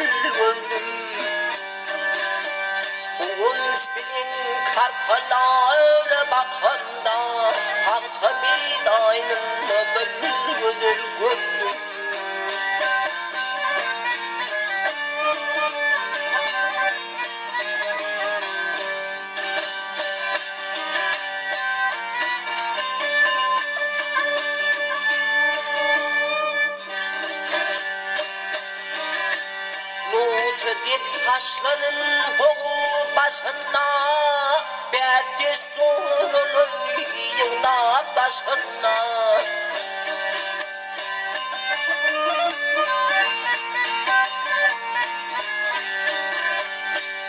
gördüm. Kuş bilin kartalara bakanda Pahtaçy aynında bir gözel gördüm. Taşların boğu başına Berkeş çoğulur yığına başına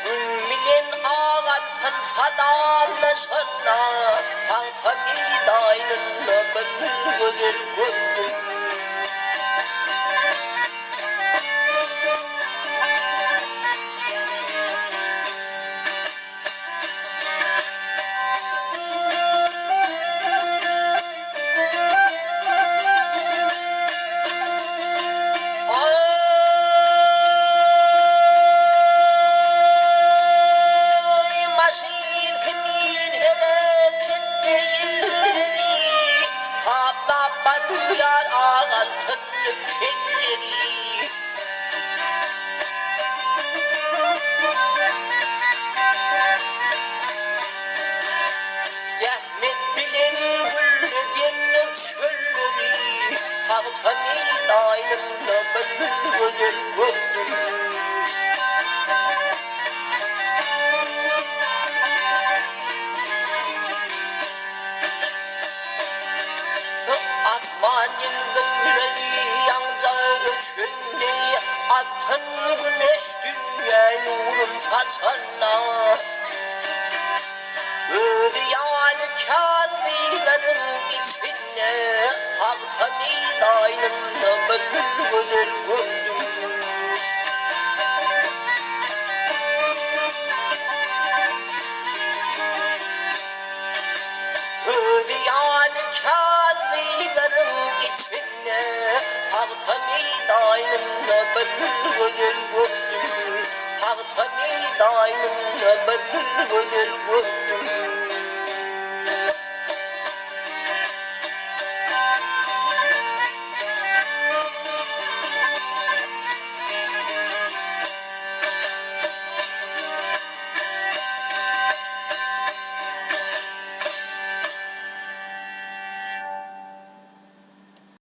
Ünmilin ağaltın sadarlaşına Pahtaçy aynında bir gözel gördüm. Yar ağaltın kelleri Zahmet bilin gülgen çölleri Pahtaçy aynında bir gözel gördüm. Altın güneş dünya nurun saçana Ödyan kârvilerin içine Pahtaçy aynında bir gözel gördüm. Ödyan kârvilerin içine Pahtaçy aynında bir gözel gördüm. Pahtaçy aynında bir gözel gördüm.